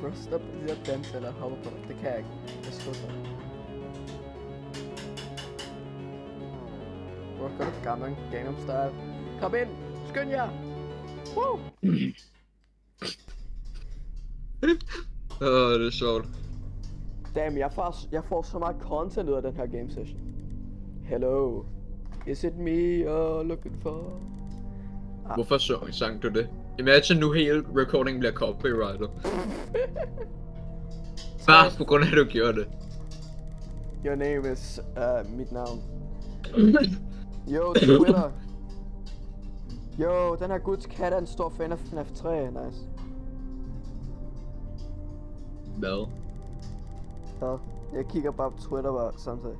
Bro, stop de der danser eller hopper på dig. Det kan jeg ikke. Jeg slår dig. Bro, gør du gammel Gangnam Style. Kom ind! Skynd jer! Woo! Det er sjovt. Damn, jeg får så meget content ud af den her game session. Hello. Is it me you're looking for? Hvorfor sang du det? Imagine nu hele recordingen bliver copyrighted. Bare på grund af at du gjorde det. Your name is mit navn. Yo, Twitter. Yo, den her guds kat er en stor fan af FNAF 3, nice. Hvad? Ja, jeg kigger bare på Twitter bare samtidig.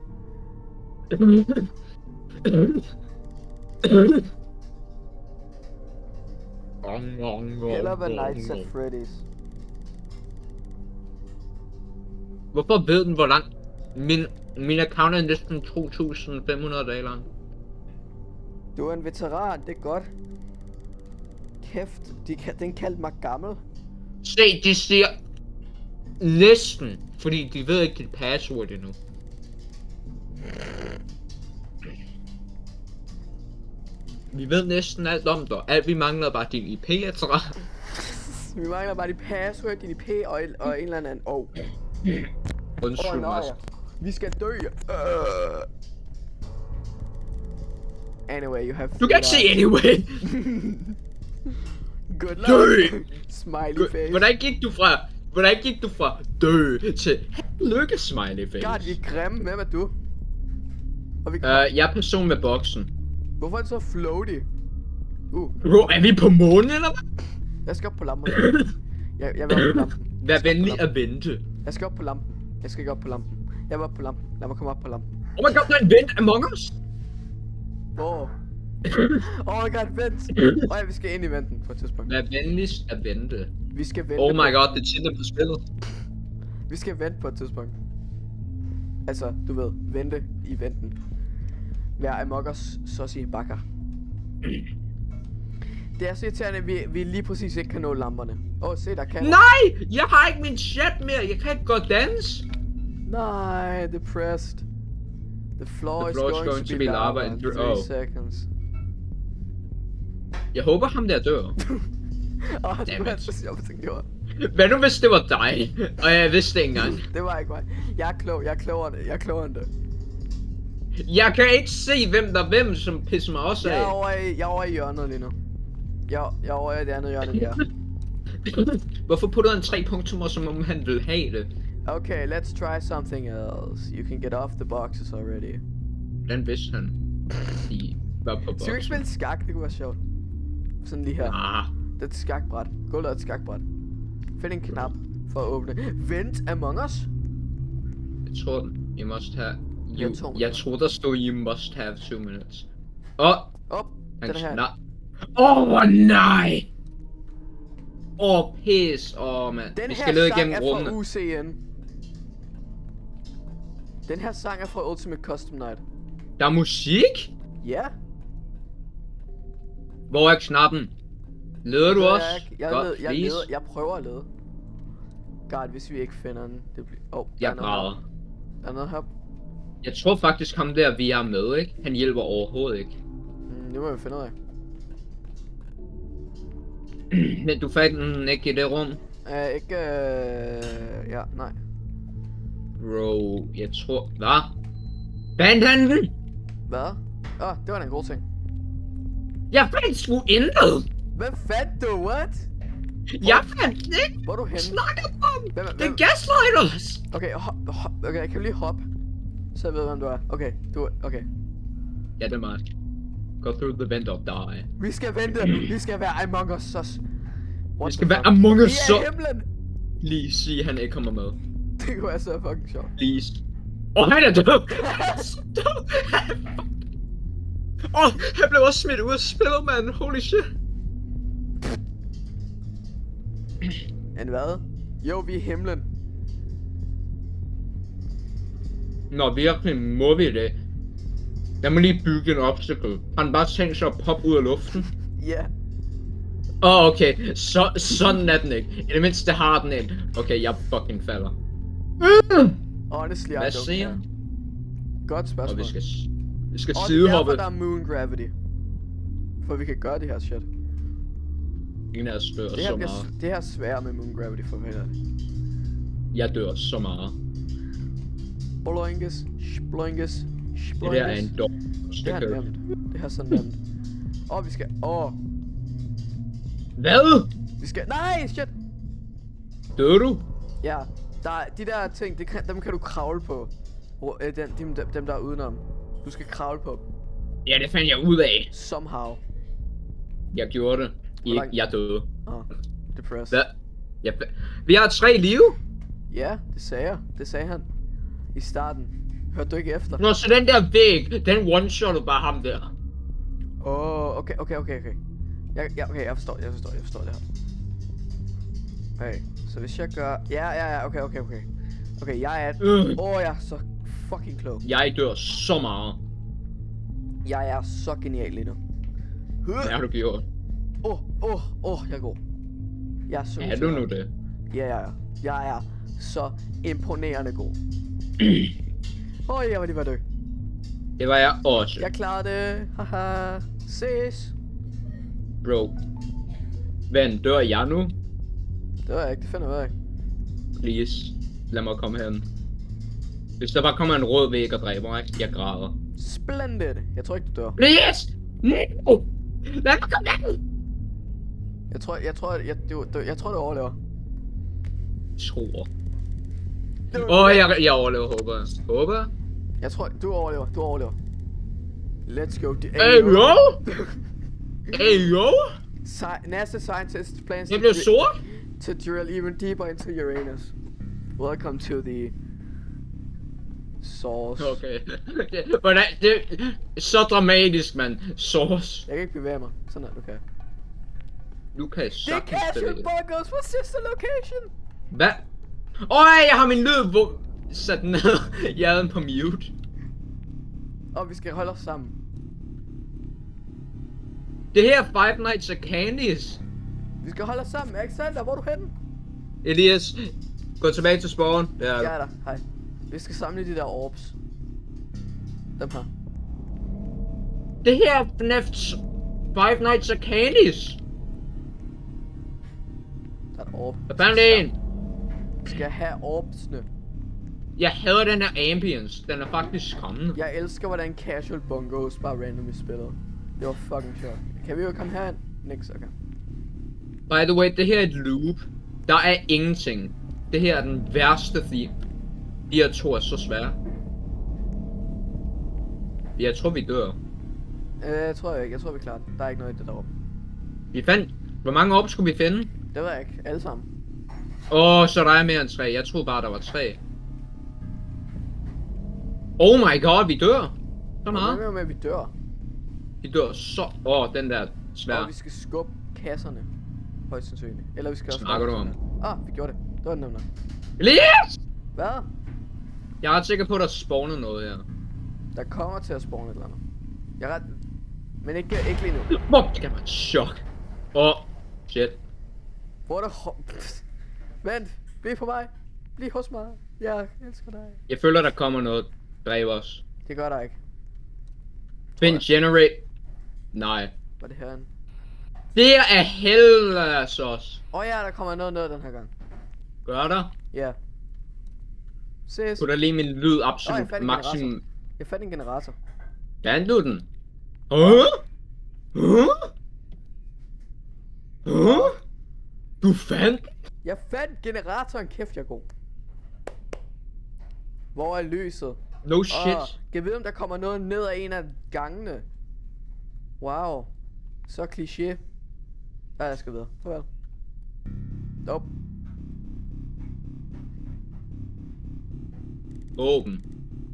Hellere ved Nights at Freddy's. Hvorfor ved den hvor lang? Min account er næsten 2500 dage lang. Du er en veteran, det er godt. Kæft, den kaldte mig gammel. Se, de siger næsten, fordi de ved ikke dit password endnu. Vi ved næsten alt om dig. Alt vi mangler bare din IP-adresse. Vi mangler bare dit password, din IP og en eller anden. Undskyld mig. Vi skal dø. Anyway, you have. Du kan ikke sige anyway. Good luck. Dø. Smiley face. Hvordan gik du fra dø til lykke smiley face? God, vi er grimme. Hvem er du? Jeg er person med boksen. Hvorfor er det så floaty? Bro, er vi på månen eller hvad? Jeg skal op på lampen. Jeg vil op på lampen. Vær venlig at vente. Jeg skal op på lampen. Jeg skal ikke op på lampen. Jeg vil op på lampen. Lad mig komme op på lampen. Oh my god, der er en vent Among Us! Hvor? Oh my god, vent! Vi skal ind i venten på et tidspunkt. Vær venligst at vente. Vi skal vente. Oh my god, det er titlen på spillet. Vi skal vente på et tidspunkt. Altså, du ved, vente i venten. Vær Among Us, så sige bakker. Det er så irriterende, at vi lige præcis ikke kan nå lamperne. Se, der kan. Nej! Jeg har ikke min chat mere. Jeg kan ikke gå dans. Nej, depressed. The floor is going to be lava in 3 seconds. Jeg håber ham der dør. Det var så sjovt, at gjorde. Hvad nu hvis det var dig? Og jeg vidste ikke engang. Det var ikke mig. Jeg er klogere end det. Jeg kan ikke se hvem som pisser mig også af. Jeg er over i hjørnet lige nu. Jeg er over i det andet hjørne der. Hvorfor putter han 3 punktummer, som om han vil have det? Okay, let's try something else. You can get off the boxes already. Den vidste han. De var på boksen. Skal vi ikke spille skak? Det kunne være sjovt. Sådan lige her. Det er et skakbræt. Gå og et skakbræt. Find en knap for at åbne. Vent Among Us? Jeg tror, you must have... Jeg tror, der stod, you must have 2 minutes. Den her. Nej! Pis. Mand. Den vi skal lede igennem rummene. Den her sang er fra UCN. Den her sang er fra Ultimate Custom Night. Der er musik? Ja. Hvor er knappen? Leder du også? Jeg prøver at lede. God, hvis vi ikke finder den, det bliver... jeg græder. Der er noget her. Jeg tror faktisk ham der, vi er med, ikke? Han hjælper overhovedet ikke. Det må vi finde ud af. Men du fandt den ikke i det rum? Ja, nej. Bro, jeg tror... Hvad? Fandt han den? Hvad? Det var da en god ting. Jeg fandt sgu intet! Hvad fandt du? What? Jeg fandt den ikke! Hvor er du henne? Snakker om! Det er gaslighters! Okay, jeg kan lige hoppe. Så jeg ved, hvem du er. Okay. Ja, det er mig. Go through the vent or die. Vi skal vente. Vi skal være Among Us sus. Vi skal være Among Us sus. Vi er i himlen. Please, sig han ikke kommer med. Det kunne være så fucking sjovt. Please. Han er død. Han blev også smidt ud af spillet, man. Holy shit. En hvad? Jo, vi er i himlen. Nå, virkelig må vi det. Jeg må lige bygge en obstacle. Har han bare tænkt sig at poppe ud af luften? Ja. Okay. Sådan er den ikke. I det mindste har den en. Okay, jeg fucking falder. Honestly, I Hvad don't siger? care. Godt spørgsmål. Og vi skal Og det er sidehoppe. derfor, der er moon gravity. For vi kan gøre det her shit. Ingen af os dør Det her så bliver meget. det her er svært med moon gravity for mig. Jeg dør så meget. Bloingus, sploingus, Det sploingus. der er en dårlig Det her er stykke. nemt. Det her er så nemt. Vi skal... Hvad? Vi skal... Nej, shit! Dør du? Ja, der er de der ting, dem kan du kravle på. Dem der er udenom. Du skal kravle på dem. Ja, det fandt jeg ud af. Somehow. Jeg gjorde det. langt- Jeg døde. Depressed. Hvad? Vi har 3 liv? Ja, det sagde jeg. Det sagde han. I starten. Hørte du ikke efter? Nå, så den der væg, den one-shottede bare ham der. Okay. Jeg forstår det her. Okay, så hvis jeg gør... Ja, okay. Okay, jeg er... jeg er så fucking klog. Jeg dør så meget. Jeg er så genial lige nu. Hvad har du gjort? Jeg er god. Jeg er så Er du nu det? Ja. Jeg er så imponerende god. Jeg var lige ved at dø. Det var jeg også. Jeg klarede det. Haha. Ses. Bro. Ven, dør jeg nu? Det var jeg ikke, det finder jeg ikke. Please. Lad mig komme hen. Hvis der bare kommer en rød væg og dræber mig, jeg græder. Splendid. Jeg tror ikke, du dør. Please! No! Lad mig komme hen! Jeg tror, du overlever. Tror. Jeg overlever, håber jeg. Jeg tror, du overlever. Let's go. Hey, yo! Hey, yo! NASA scientists plans Jeg blev sort? to drill even deeper into Uranus. Welcome to the source. Okay. Hvordan? Det er så dramatisk, mand. Source. Jeg kan ikke bevæge mig. Sådan er det, okay. Nu kan jeg Det er sagtens casual bevæge. buggers. What's this the location? Hvad? Jeg har min lyd sat ned. Jeg havde den på mute. Vi skal holde os sammen. Det her er Five Nights at Candy's. Vi skal holde os sammen. Alexander, hvor er du henne? Elias, gå tilbage til spawn. Der er Jeg du. er der. Hej. Vi skal samle de der orbs. Dem her. Det her er FNAF's Five Nights at Candy's. Der er et orb. Jeg fandt en. Vi skal have orbsene. Jeg hader den her ambience. Den er faktisk skræmmende. Jeg elsker, hvordan casual bungos bare randomly spiller. Det var fucking sjovt. Kan vi jo komme herind? Nix, okay. By the way, det her er et loop. Der er ingenting. Det her er den værste theme. De her to er så svære. Jeg tror vi dør. Jeg tror ikke. Jeg tror vi klarer det. Der er ikke noget i det deroppe. Vi fandt... Hvor mange op skulle vi finde? Det ved jeg ikke. Alle sammen. Så der er mere end 3. Jeg troede bare der var 3. Oh my god, vi dør. Så meget. Hvad med at vi dør? Vi dør så... den der svær. Vi skal skubbe kasserne. Højst sandsynligt. Eller vi skal også... Snakker du om? Vi gjorde det. Det var nemt nok. Elias! Hvad? Jeg er ret sikker på, at der spawner noget her. Der kommer til at spawne et eller andet. Jeg er ret... Men ikke lige nu. Det kan være et chok. Shit. Hvor er der... Vent. Bliv på mig. Bliv hos mig. Jeg elsker dig. Jeg føler, der kommer noget. Dræb os. Det gør der ikke. Find generate. Nej. Var det herinde? Det er helvedes os. Ja, der kommer noget ned den her gang. Gør der? Ja. Ses. Put lige min lyd absolut jeg fandt en maksimum. Jeg fandt en generator. Fandt du den? Du fandt? Jeg fandt generatoren. Kæft, jeg er god. Hvor er lyset? No shit. Jeg ved om der kommer noget ned ad en af gangene. Wow. Så kliché. Jeg skal videre. Farvel. Nope. Åben.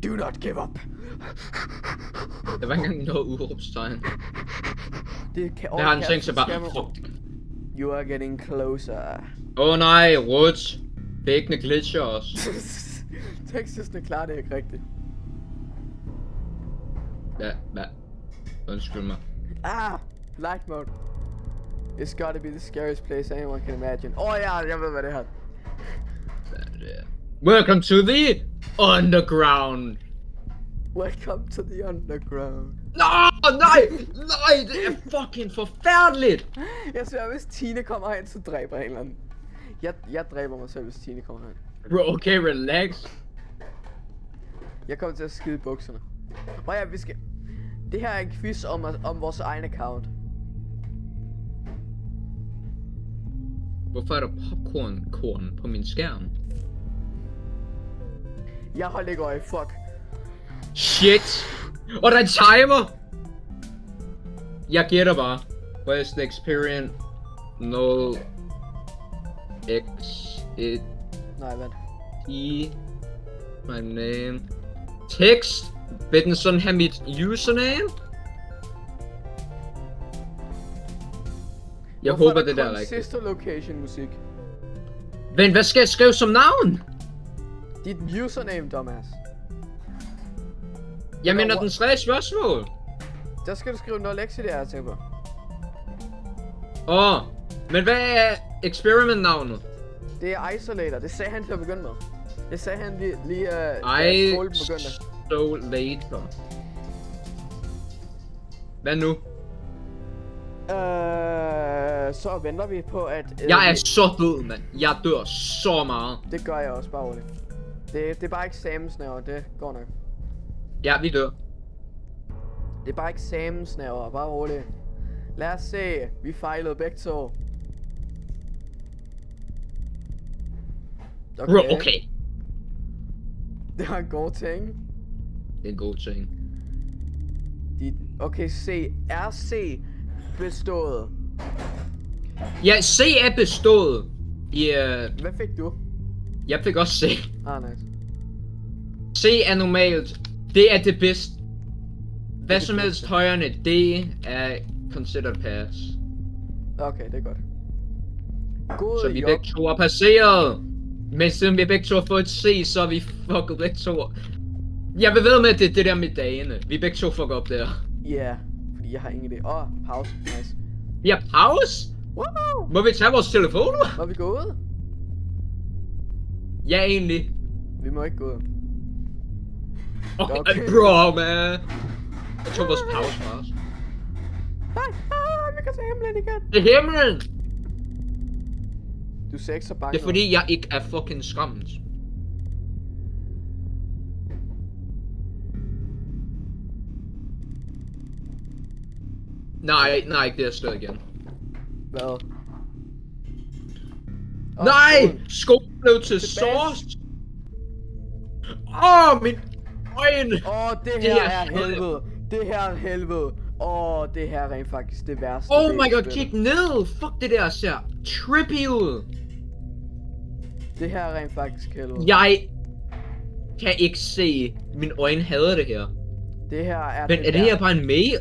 Do not give up. Der var ikke engang noget udråbstegn. Det kan Der har den tænkt sig bare. You are getting closer. Nej, Roots. Væggene glitcher os. Teksterne klarer det ikke rigtigt. Hvad? Undskyld mig. Light mode. It's gotta be the scariest place anyone can imagine. Ja, jeg ved hvad det her. Welcome to the underground. Welcome to the underground. Nej, det er fucking forfærdeligt. Jeg siger, hvis Tine kommer hen, så dræber jeg en eller anden. Jeg dræber mig selv, hvis Tine kommer hen. Bro, okay, relax. Jeg kommer til at skide i bukserne. Ja, vi skal... Det her er en quiz om vores egen account. Hvorfor er der popcorn-korn på min skærm? Jeg holder ikke øje, fuck. Shit! Og der er en timer! Jeg gætter bare. Where's the experience? No... X... It... Nej, vent. E... My name... Text? Vil den sådan have mit username? Jeg håber det der er rigtigt. Sister location musik. Men hvad skal jeg skrive som navn? Dit username, dumbass. Jeg mener den 3 spørgsmål. Der skal du skrive noget lektie der, jeg tænker på. Men hvad er experiment navnet? Det er Isolator, det sagde han til at begynde med. Det sagde han lige da skolen begyndte. Isolator. Hvad nu? Så venter vi på at... jeg er så død, mand. Jeg dør så meget. Det gør jeg også, bare roligt. Det er bare eksamensnerver, det går nok. Ja, vi dør. Det er bare eksamensnerver, bare roligt. Lad os se, vi fejlede begge to. Okay. Bro, okay. Det var en god ting. Det er en god ting. Okay, RC bestået. Ja, C er bestået. Hvad fik du? Jeg fik også C. Nice. C er normalt. Det er det bedste. Hvad som helst højere end D er considered pass. Okay, det er godt. God så vi begge to er passeret. Men siden vi begge to har fået et C, så er vi fucket begge to. Jeg vil ved med, at det der med dagene. Vi begge to fucker op der. Ja, fordi jeg har ingen idé. Pause. Nice. Vi har pause? Wow! Må vi tage vores telefoner? Må vi gå ud? Ja, egentlig. Vi må ikke gå ud. Okay, bro, man. Jeg tog vores pause fra os. Nej, vi kan se himlen igen. Det er himlen! Du ser ikke så bange. Det er fordi, jeg ikke er fucking skræmt. Nej, det er slået igen. Hvad? Nej! Skolen blev til sauce! Min øjne! Det her er helvede. Det her er helvede. Det her er rent faktisk det værste. My god, kig ned! Fuck, det der ser trippy ud! Det her er rent faktisk helvede. Jeg kan ikke se. Mine øjne hader det her. Det her er men er det her bare en mail?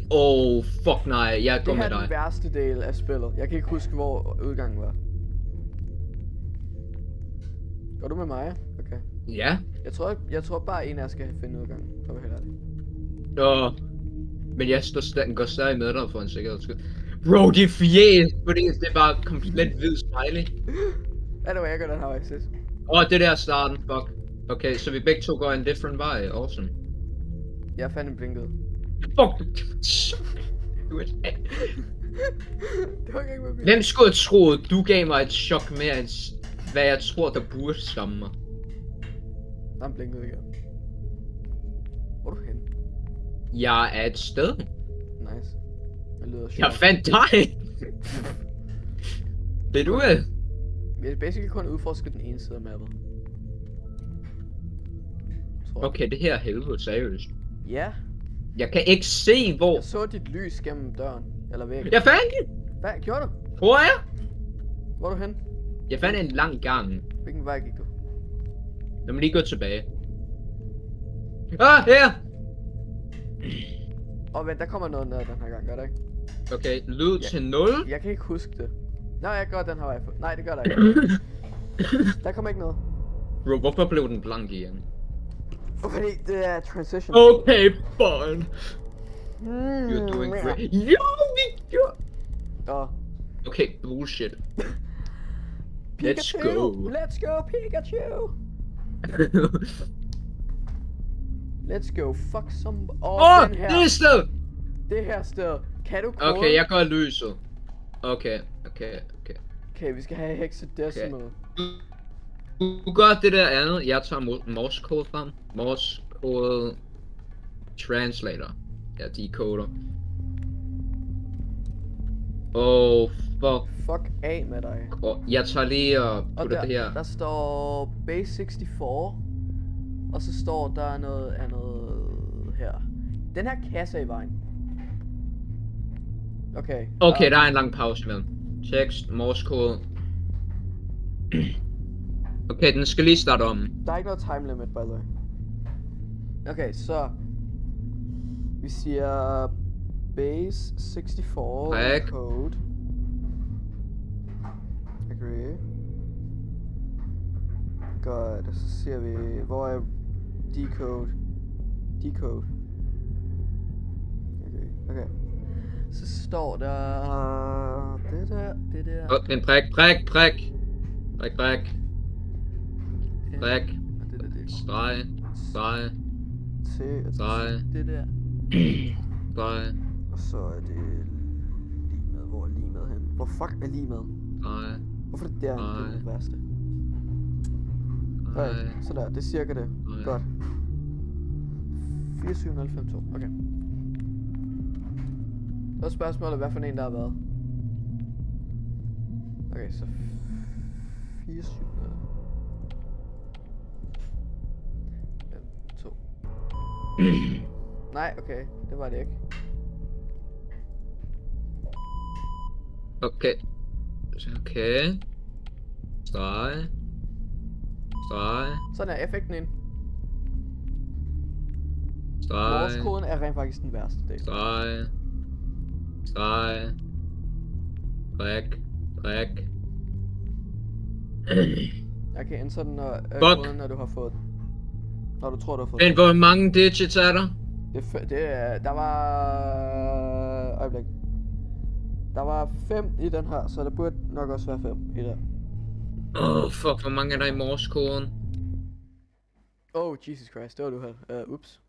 Fuck nej, jeg går med dig. Det her er den værste del af spillet. Jeg kan ikke huske, hvor udgangen var. Går du med mig? Okay. Ja. Jeg tror bare en af jer skal finde udgangen. For helt ærligt. Men jeg går stadig med dig for en sikkerheds skyld. Bro, de fjes, fordi det er bare komplet hvid smiley. Anyway, jeg gør den her vej, sis. Det der er starten, fuck. Okay, så vi begge to går en different vej, awesome. Jeg fandt en blinket. Fuck. Det var ikke engang med. Hvem skulle have troet, du gav mig et chok mere end hvad jeg tror, der burde skamme mig? Der er en blinket igen. Hvor er du henne? Jeg er et sted. Nice. Det lyder sjovt. Jeg fandt dig! Det du er? Vi har basically kun udforsket den ene side af mappet. Okay, det her er helvede, seriøst. Ja. Jeg kan ikke se, hvor... Jeg så dit lys gennem døren. Eller væggen. Jeg fandt det! Hvad gjorde du? Hvor er jeg? Hvor er du hen? Jeg fandt en lang gang. Hvilken vej gik du? Lad mig lige gå tilbage. Her! Vent, der kommer noget ned den her gang, gør det ikke? Okay, lyd til 0. Jeg kan ikke huske det. Nej, jeg gør den her vej. Nej, det gør der ikke. Der kommer ikke noget. Bro, hvorfor blev den blank igen? Fordi det er transition. Okay, fine. You're doing great. Yo, vi gjorde... Okay, bullshit. Let's go. Let's go, Pikachu! Let's go, fuck some... den her. Det er sted! Det her sted. Kan du kode? Okay, jeg går lyset. Okay. Okay, vi skal have hexadecimal. Du gør det der andet. Jeg tager morse-kode frem. Morse-kode... Translator. Ja, decoder. Fuck. Fuck af med dig. Jeg tager lige og putter det her. Der står base 64. Og så står der noget andet her. Den her kasse er i vejen. Okay. Okay, der er en lang pause imellem. Tekst, morse-kode. Okay, den skal lige starte om. Der er ikke noget time limit, by the way. Okay, så... Vi siger... Base 64 code. Agree. Godt, og så siger vi... Hvor er decode? Decode. Okay. Så står der... Det der... En prik. Streg. Det der. Streg. Og så er det limet. Hvor er limet hen? Hvor fuck er limet? Nej. Hvorfor er det der? Det er det værste. Okay, så der. Det er cirka det. Godt. 4752. Okay. Så er spørgsmålet, hvad for en der har været. Okay, så 4752. Nej, okay. Det var det ikke. Okay. Streg. Sådan er effekten ind. Streg. Morse-koden er rent faktisk den værste del. Streg. Prik. Jeg kan ændre den, når du har fået den. Når du tror, du har fået den. Men hvor mange digits er der? Der var... Øjeblik. Der var 5 i den her, så der burde nok også være 5 i der. Fuck, hvor mange er der i morse-koden? Jesus Christ, det var du her. Ups.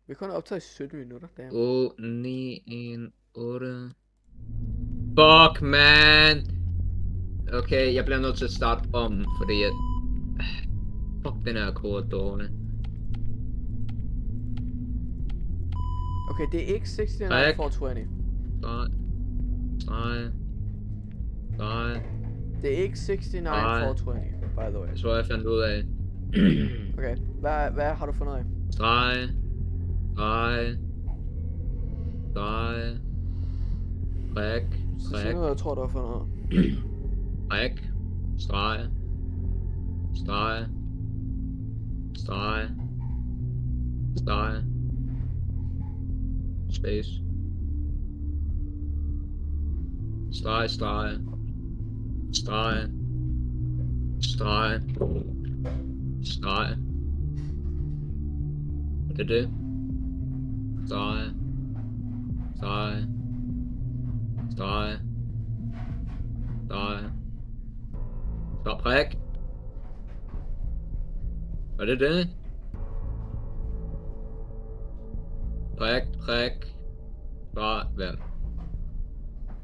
Vi kun optaget i 17 minutter, damn. 9, 1, 8. Fuck, man! Okay, jeg bliver nødt til at starte om, fordi at... Fuck, den her kode er dårlig. Okay, det er ikke 69420. Nej. Det er ikke 69420, by the way. Jeg tror, jeg fandt ud af. Okay, hvad har du fundet af? Streg. Prik. Så sig noget, jeg tror, du har fundet af. Prik. Streg. Space. Streg. Det er det. Streg. Så prik. Var det det? Prik. Bare vær.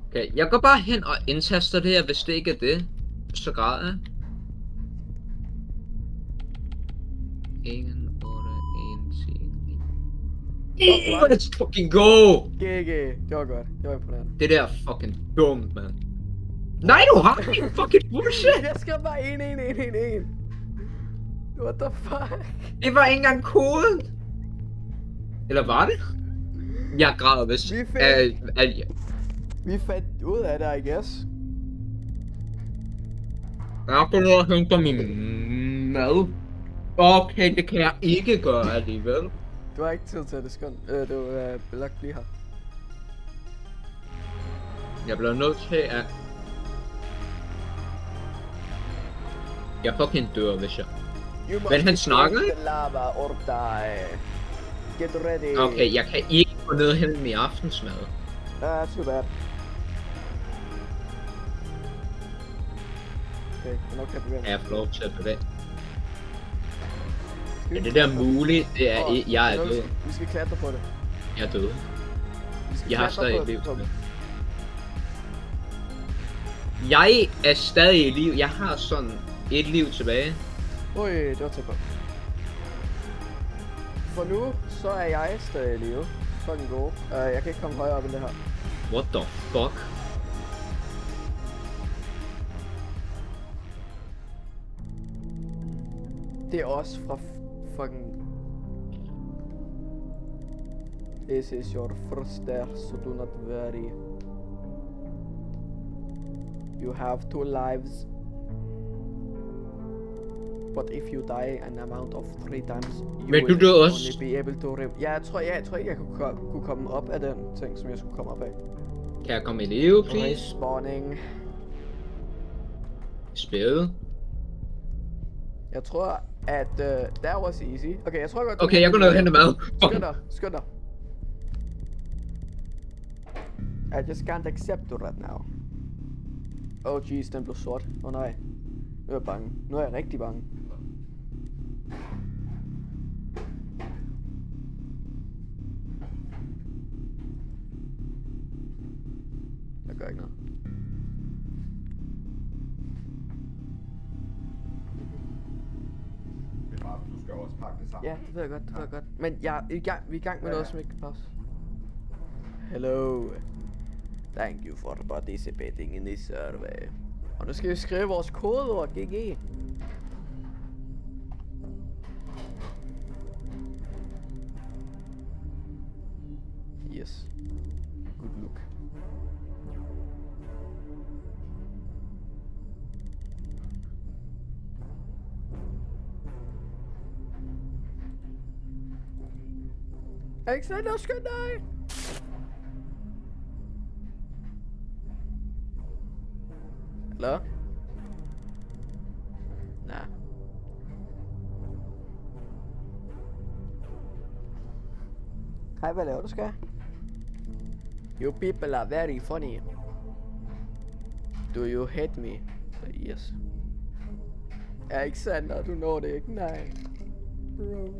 Okay, jeg går bare hen og indtaster det her, hvis det ikke er det. Så græder jeg. 1, 8, 1, 10, 9. Let's fucking go! GG, det var godt. Det var imponerende. Det der er fucking dumt, man. Nej, du har ikke fucking bullshit! Jeg skal bare 1. What the fuck? Det var ikke engang koden! Eller var det? Jeg græder, hvis... Vi fandt ud af det, I guess. Jeg går ned og henter min mad. Okay, det kan jeg ikke gøre alligevel. Du har ikke tid til det, skønt. Du er belagt lige her. Jeg bliver nødt til at... Jeg fucking dør, hvis jeg... Men han snakker ikke? Get ready. Okay, jeg kan ikke gå ned og hente min aftensmad. Too bad. Okay, hvornår kan jeg bevæge mig? Ja, jeg får lov til at bevæge. Er det der muligt? Det er ikke. Jeg er død. Vi skal klatre på det. Jeg er død. Jeg har stadig et liv tilbage. Jeg er stadig i liv. Jeg har sådan et liv tilbage. Ui, det var tæt på. For nu, så er jeg stadig i live. Fucking god. Jeg kan ikke komme højere op end det her. What the fuck? Det er også fra fucking... This is your first day, so do not worry. You have 2 lives. But if you die an amount of 3 times, you will only be able to ja, jeg tror ikke, jeg kunne komme op af den ting, som jeg skulle komme op af. Kan jeg komme i live, please? Spawning. Spil. Jeg tror, at that was easy. Okay, jeg tror godt... Okay, jeg går ned og hente mad. Skynd dig. I just can't accept it right now. Oh jeez, den blev sort. Oh nej. Nu er jeg bange. Nu er jeg rigtig bange. Jeg gør ikke noget. Det er bare, du skal også pakke det sammen. Ja, det ved jeg godt, Men vi er i gang med noget, som ikke kan passe. Hello. Thank you for participating in this survey. Og nu skal vi skrive vores kodeord, GG. Yes. Good look. Alexander, skynd dig! Hallo? Nej. Hej, hvad laver du, skal? You people are very funny. Do you hate me? So yes. Alexander, du når det ikke, nej. Bro.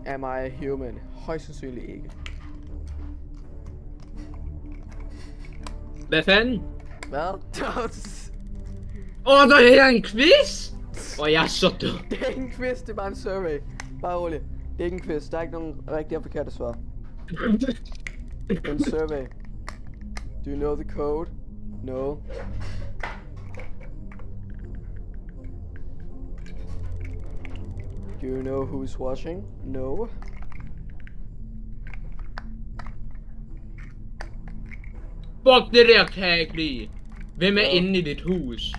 Am I a human? Højst sandsynligt ikke. Hvad fanden? Hvad? Der er en quiz! Jeg er så død. Det er ikke en quiz, det er bare en survey. Bare rolig. Det er ikke en quiz, der er ikke nogen rigtige og forkerte svar. En survey. Do you know the code? No. Do you know who's watching? No. Fuck, det der kan jeg ikke lide. Hvem er inde i dit hus?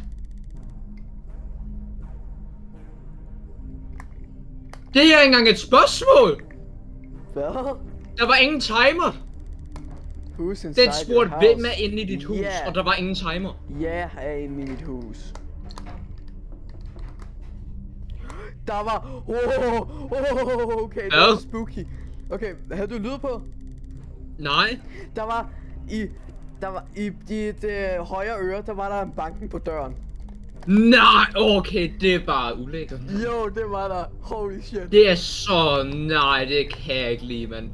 Det er ikke engang et spørgsmål! Hvad? Der var ingen timer! Who's inside Den spurgte, hvem er inde i dit hus, og der var ingen timer. Ja, er inde i mit hus. Der var... Okay, det var spooky. Okay, havde du lyd på? Nej. Der var i dit højre øre, der var der en banken på døren. Nej, okay, det er bare ulækkert. Jo, det var der. Holy shit. Det er så... Nej, det kan jeg ikke lide, mand.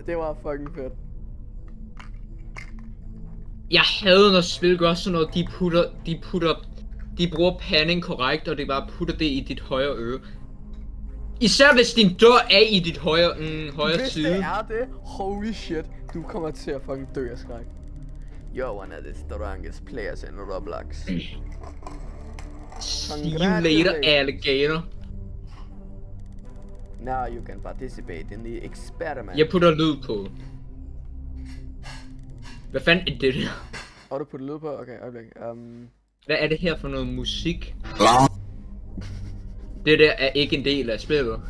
Det var fucking fedt. Jeg hader, når spil gør sådan noget, de bruger panning korrekt, og de bare putter det i dit højre øre. Især hvis din dør er i dit højre side. Hvis det er det, holy shit, du kommer til at fucking dø af skræk. You're one of the strongest players in Roblox. See you later, alligator. Now you can participate in the experiment. Jeg putter lyd på. Hvad fanden er det der? Du putter lyd på? Okay, øjeblik. Hvad er det her for noget musik? Det der er ikke en del af spillet.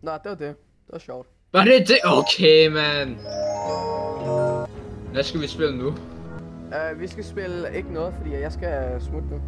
Nå, det var det. Det var sjovt. Var det det? Okay, man. Hvad skal vi spille nu? Vi skal spille ikke noget, fordi jeg skal smutte nu.